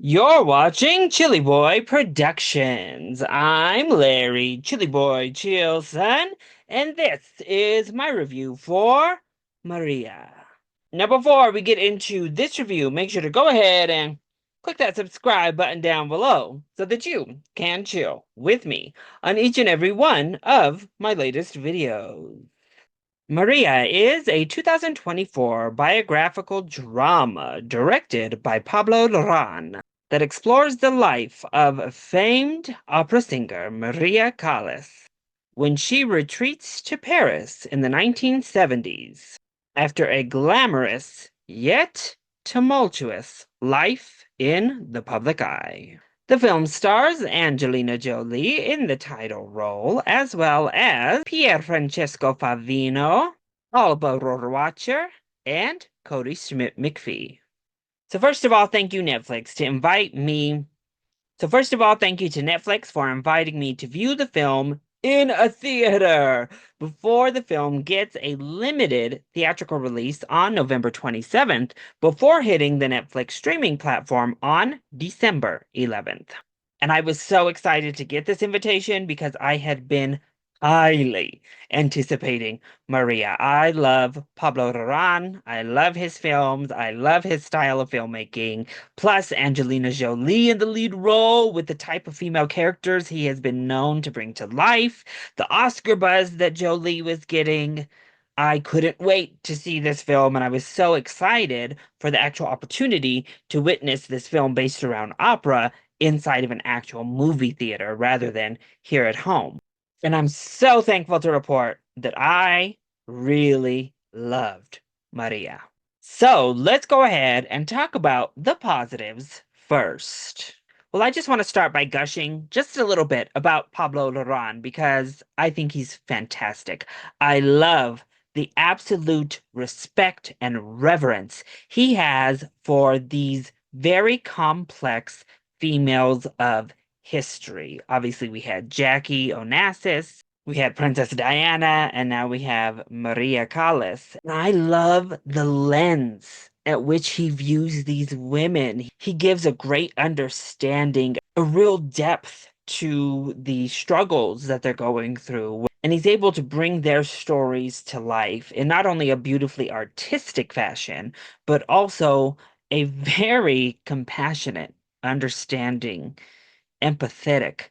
You're watching Chilly Boy Productions. I'm Larry Chilly Boy Chilson, and this is my review for Maria. Now, before we get into this review, make sure to go ahead and click that subscribe button down below so that you can chill with me on each and every one of my latest videos. Maria is a 2024 biographical drama directed by Pablo Larraín that explores the life of famed opera singer Maria Callas when she retreats to Paris in the 1970s after a glamorous yet tumultuous life in the public eye. The film stars Angelina Jolie in the title role, as well as Pierfrancesco Favino, Alba Rohrwacher, and Cody Smith-McPhee. So first of all, thank you Netflix to invite me. So first of all, thank you to Netflix for inviting me to view the film in a theater before the film gets a limited theatrical release on November 27th before hitting the Netflix streaming platform on December 11th. And I was so excited to get this invitation because I had been highly anticipating Maria. I love Pablo Larraín. I love his films. I love his style of filmmaking. Plus, Angelina Jolie in the lead role with the type of female characters he has been known to bring to life. The Oscar buzz that Jolie was getting. I couldn't wait to see this film, and I was so excited for the actual opportunity to witness this film based around opera inside of an actual movie theater rather than here at home. And I'm so thankful to report that I really loved Maria. So let's go ahead and talk about the positives first. Well, I just want to start by gushing just a little bit about Pablo Larraín because I think he's fantastic. I love the absolute respect and reverence he has for these very complex females of history. Obviously, we had Jackie Onassis, we had Princess Diana, and now we have Maria Callas. And I love the lens at which he views these women. He gives a great understanding, a real depth to the struggles that they're going through. And he's able to bring their stories to life in not only a beautifully artistic fashion, but also a very compassionate, understanding, empathetic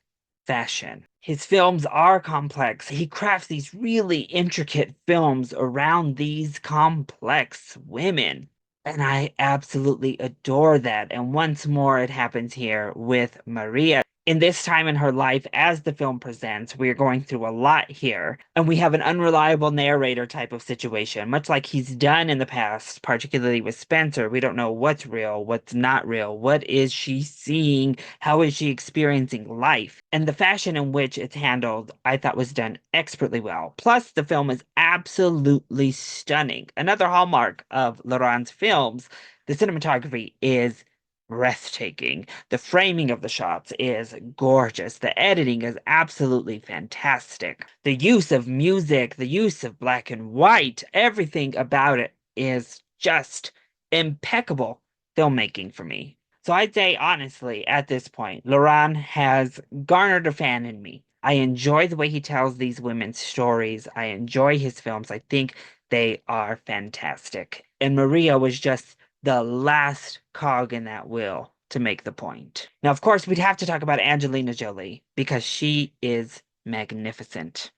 fashion. His films are complex. He crafts these really intricate films around these complex women. And I absolutely adore that. And once more, it happens here with Maria. In this time in her life, as the film presents, we are going through a lot here. And we have an unreliable narrator type of situation, much like he's done in the past, particularly with Spencer. We don't know what's real, what's not real. What is she seeing? How is she experiencing life? And the fashion in which it's handled, I thought was done expertly well. Plus, the film is absolutely stunning. Another hallmark of Laurent's films, the cinematography is breathtaking. The framing of the shots is gorgeous. The editing is absolutely fantastic. The use of music, the use of black and white, everything about it is just impeccable filmmaking for me. So I'd say honestly, at this point, Laurent has garnered a fan in me. I enjoy the way he tells these women's stories. I enjoy his films. I think they are fantastic. And Maria was just the last cog in that wheel to make the point. Now, of course, we'd have to talk about Angelina Jolie because she is magnificent.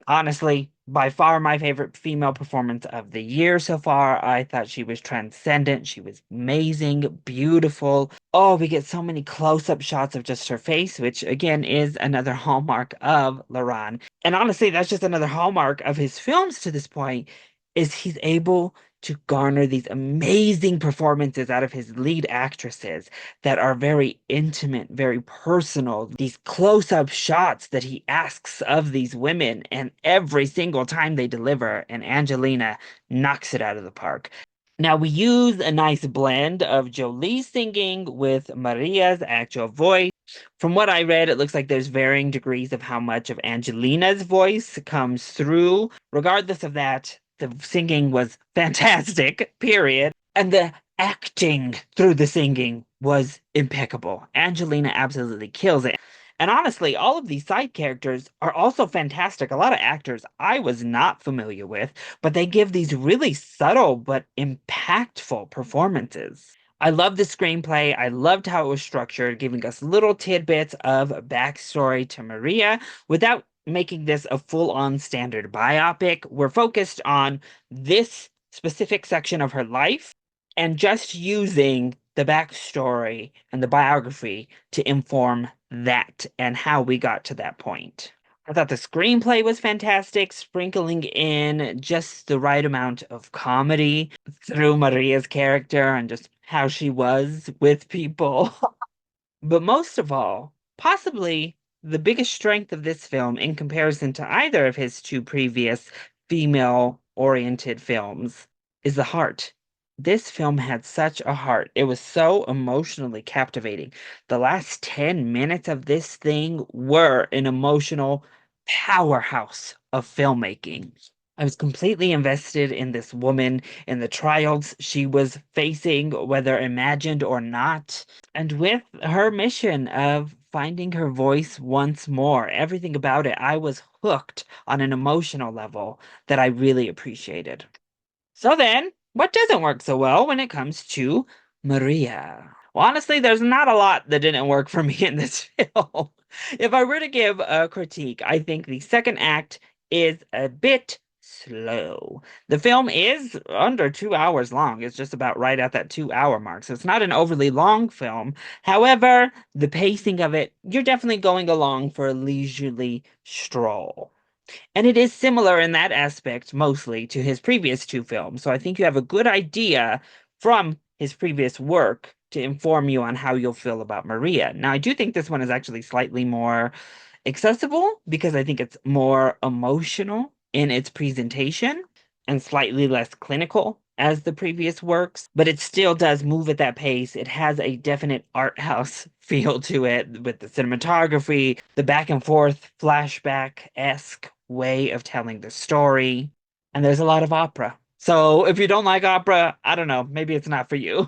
Honestly, by far my favorite female performance of the year so far. I thought she was transcendent. She was amazing, beautiful. Oh, we get so many close-up shots of just her face, which again is another hallmark of Laurent. And honestly, that's just another hallmark of his films to this point, is he's able to garner these amazing performances out of his lead actresses that are very intimate, very personal. These close-up shots that he asks of these women, and every single time they deliver, and Angelina knocks it out of the park. Now, we use a nice blend of Jolie singing with Maria's actual voice. From what I read, it looks like there's varying degrees of how much of Angelina's voice comes through. Regardless of that, the singing was fantastic, period. And the acting through the singing was impeccable. Angelina absolutely kills it. And honestly, all of these side characters are also fantastic. A lot of actors I was not familiar with, but they give these really subtle but impactful performances. I loved the screenplay. I loved how it was structured, giving us little tidbits of backstory to Maria without making this a full-on standard biopic. We're focused on this specific section of her life and just using the backstory and the biography to inform that and how we got to that point. I thought the screenplay was fantastic, sprinkling in just the right amount of comedy through Maria's character and just how she was with people. But most of all, possibly the biggest strength of this film in comparison to either of his two previous female-oriented films is the heart. This film had such a heart. It was so emotionally captivating. The last 10 minutes of this thing were an emotional powerhouse of filmmaking. I was completely invested in this woman, in the trials she was facing, whether imagined or not, and with her mission of finding her voice once more. Everything about it, I was hooked on an emotional level that I really appreciated. So then, what doesn't work so well when it comes to Maria? Well, honestly, there's not a lot that didn't work for me in this film. If I were to give a critique, I think the second act is a bit slow. The film is under 2 hours long. It's just about right at that 2 hour mark. So it's not an overly long film. However, the pacing of it, you're definitely going along for a leisurely stroll. And it is similar in that aspect mostly to his previous two films. So I think you have a good idea from his previous work to inform you on how you'll feel about Maria. Now, I do think this one is actually slightly more accessible because I think it's more emotional in its presentation and slightly less clinical as the previous works, but it still does move at that pace. It has a definite art house feel to it with the cinematography, the back and forth flashback-esque way of telling the story, and there's a lot of opera. So if you don't like opera, I don't know, maybe it's not for you.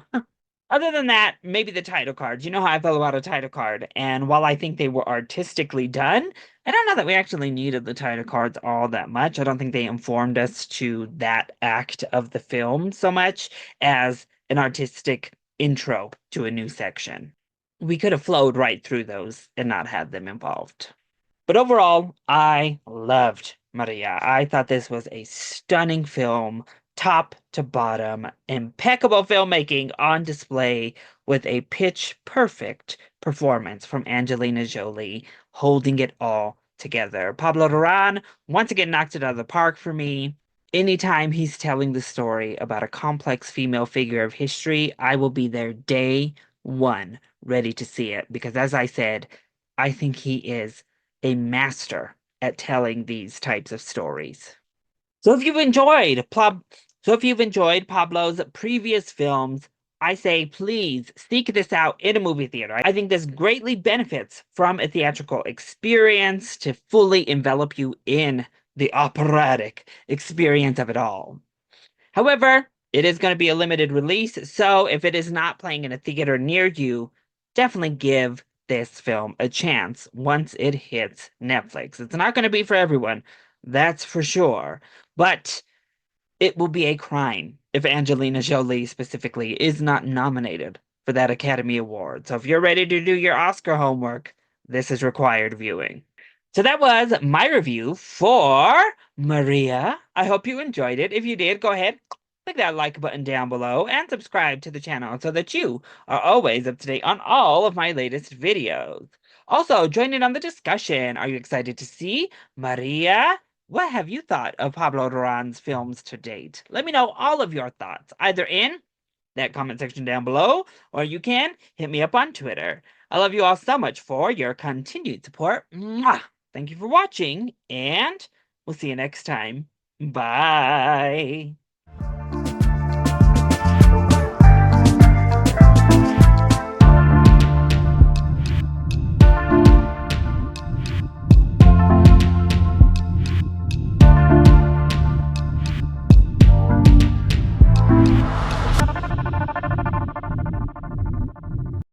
Other than that, maybe the title cards. You know how I feel about a title card. And while I think they were artistically done, I don't know that we actually needed the title cards all that much. I don't think they informed us to that act of the film so much as an artistic intro to a new section. We could have flowed right through those and not had them involved. But overall, I loved Maria. I thought this was a stunning film, top to bottom, impeccable filmmaking on display with a pitch perfect performance from Angelina Jolie, holding it all together. Pablo Duran once again knocked it out of the park for me. Anytime he's telling the story about a complex female figure of history, I will be there day one, ready to see it. Because as I said, I think he is a master at telling these types of stories. So if you've enjoyed Pablo's previous films, I say please seek this out in a movie theater. I think this greatly benefits from a theatrical experience to fully envelop you in the operatic experience of it all. However, it is going to be a limited release, so if it is not playing in a theater near you, definitely give this film a chance once it hits Netflix. It's not going to be for everyone, that's for sure, but it will be a crime if Angelina Jolie specifically is not nominated for that Academy Award. So if you're ready to do your Oscar homework, this is required viewing. So that was my review for Maria. I hope you enjoyed it. If you did, go ahead, click that like button down below and subscribe to the channel so that you are always up to date on all of my latest videos. Also, join in on the discussion. Are you excited to see Maria? What have you thought of Pablo Duran's films to date? Let me know all of your thoughts, either in that comment section down below, or you can hit me up on Twitter. I love you all so much for your continued support. Mwah! Thank you for watching, and we'll see you next time. Bye.